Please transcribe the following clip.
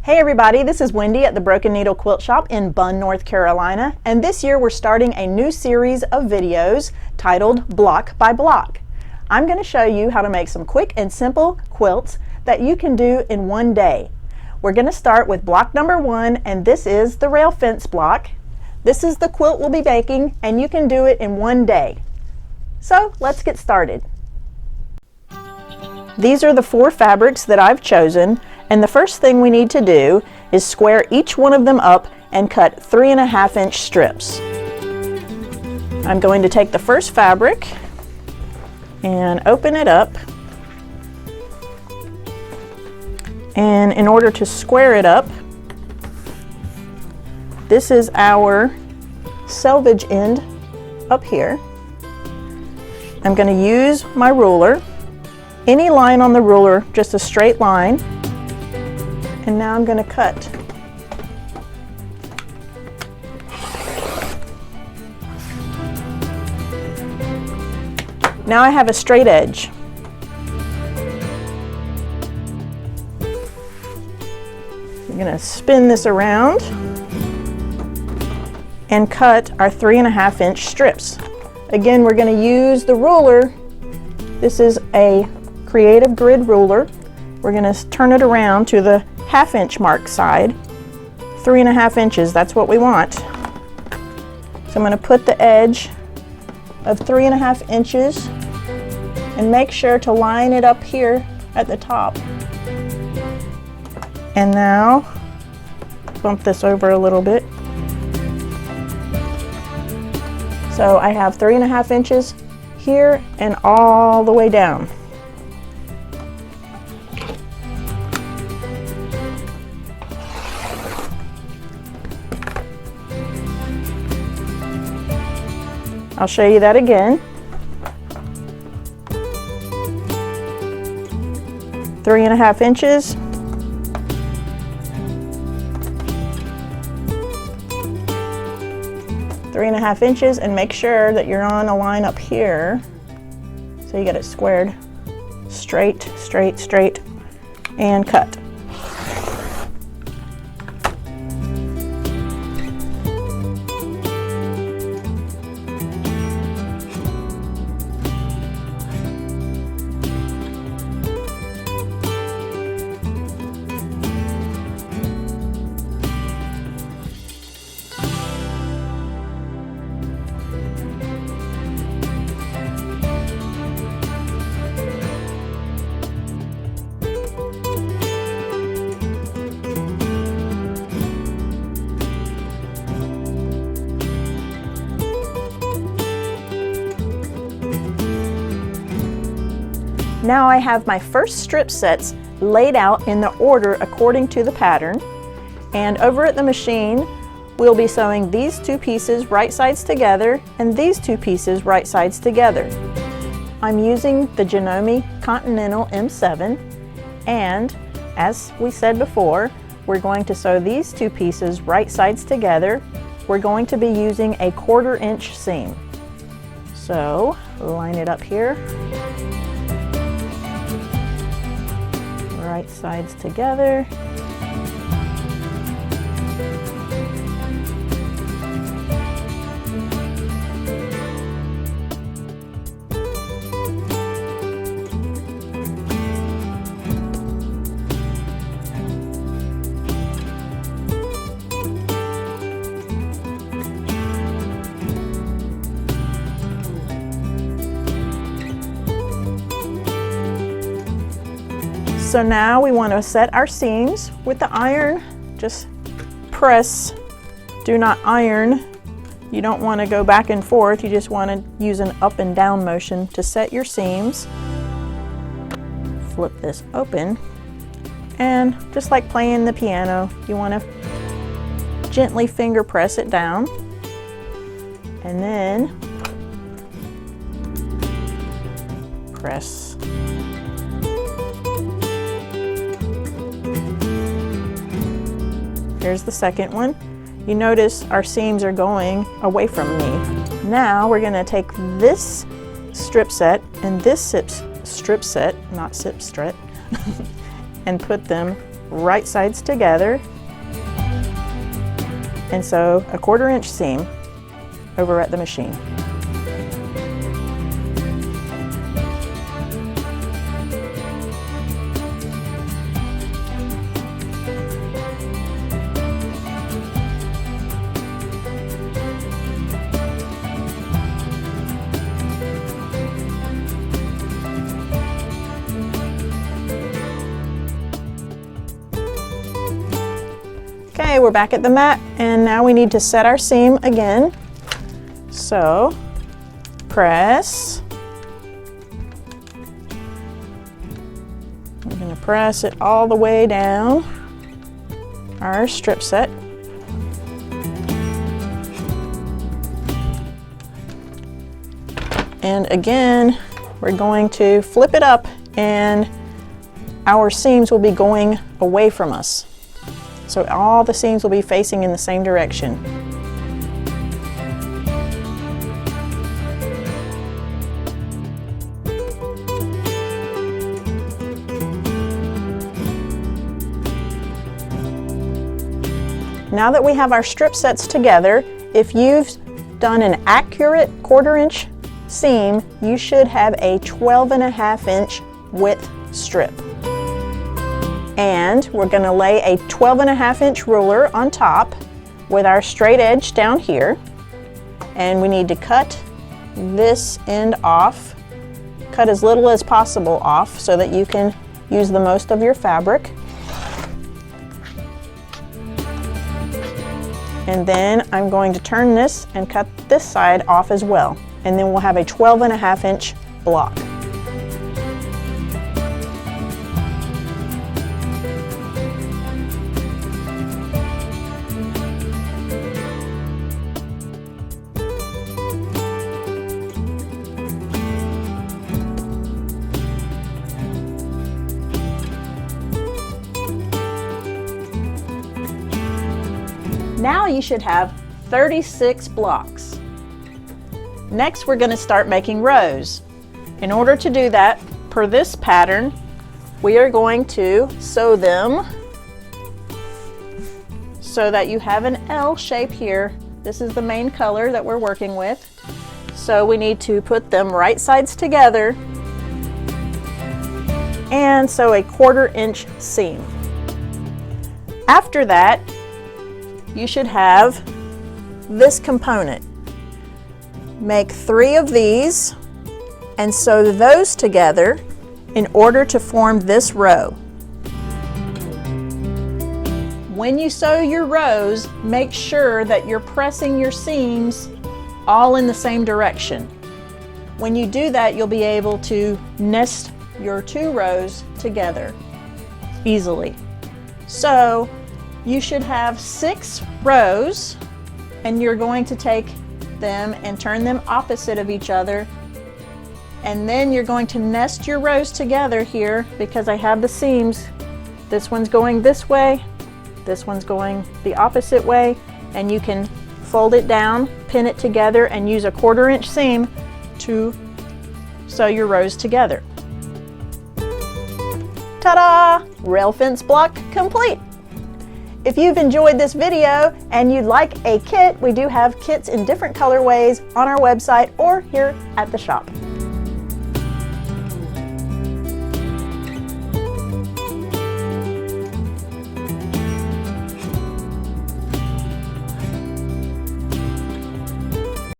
Hey everybody, this is Wendy at the Broken Needle Quilt Shop in Bunn, North Carolina, and this year we're starting a new series of videos titled Block by Block. I'm going to show you how to make some quick and simple quilts that you can do in one day. We're going to start with block number 1, and this is the rail fence block. This is the quilt we'll be making, and you can do it in one day. So let's get started. These are the 4 fabrics that I've chosen, and the first thing we need to do is square each one of them up and cut 3.5-inch strips. I'm going to take the first fabric and open it up, and in order to square it up, this is our selvage end up here. I'm going to use my ruler. Any line on the ruler, just a straight line. And now I'm going to cut. Now I have a straight edge. I'm going to spin this around and cut our 3.5-inch strips. Again, we're going to use the ruler. This is a creative grid ruler. We're going to turn it around to the 1/2-inch mark side. 3.5 inches, that's what we want. So I'm going to put the edge of 3.5 inches and make sure to line it up here at the top. And now bump this over a little bit. So I have 3.5 inches here and all the way down. I'll show you that again. 3.5 inches. Three and a half inches, and make sure that you're on a line up here so you get it squared. Straight, straight, straight, and cut. Now I have my first strip sets laid out in the order according to the pattern, and over at the machine we'll be sewing these 2 pieces right sides together and these 2 pieces right sides together. I'm using the Janome Continental M7, and as we said before, we're going to sew these 2 pieces right sides together. We're going to be using a 1/4 inch seam. So line it up here. Right sides together. So now we want to set our seams with the iron. Just press, do not iron. You don't want to go back and forth, you just want to use an up and down motion to set your seams. Flip this open, and just like playing the piano, you want to gently finger press it down, and then press. Here's the second one. You notice our seams are going away from me. Now we're going to take this strip set and this strip set, not sip strip, and put them right sides together and sew a 1/4 inch seam over at the machine. Okay, we're back at the mat, and now we need to set our seam again. So, press. We're going to press it all the way down our strip set. And again, we're going to flip it up, and our seams will be going away from us. So all the seams will be facing in the same direction. Now that we have our strip sets together, if you've done an accurate 1/4 inch seam, you should have a 12.5 inch width strip. And we're going to lay a 12.5 inch ruler on top with our straight edge down here. And we need to cut this end off, cut as little as possible off so that you can use the most of your fabric. And then I'm going to turn this and cut this side off as well. And then we'll have a 12.5 inch block. Now you should have 36 blocks. Next, we're going to start making rows. In order to do that, per this pattern, we are going to sew them so that you have an L shape here. This is the main color that we're working with. So we need to put them right sides together and sew a 1/4 inch seam. After that, you should have this component. Make 3 of these and sew those together in order to form this row. When you sew your rows, make sure that you're pressing your seams all in the same direction. When you do that, you'll be able to nest your 2 rows together easily. So you should have 6 rows, and you're going to take them and turn them opposite of each other, and then you're going to nest your rows together here because I have the seams. This one's going this way, this one's going the opposite way, and you can fold it down, pin it together, and use a 1/4 inch seam to sew your rows together. Ta-da! Rail fence block complete! If you've enjoyed this video and you'd like a kit, we do have kits in different colorways on our website or here at the shop.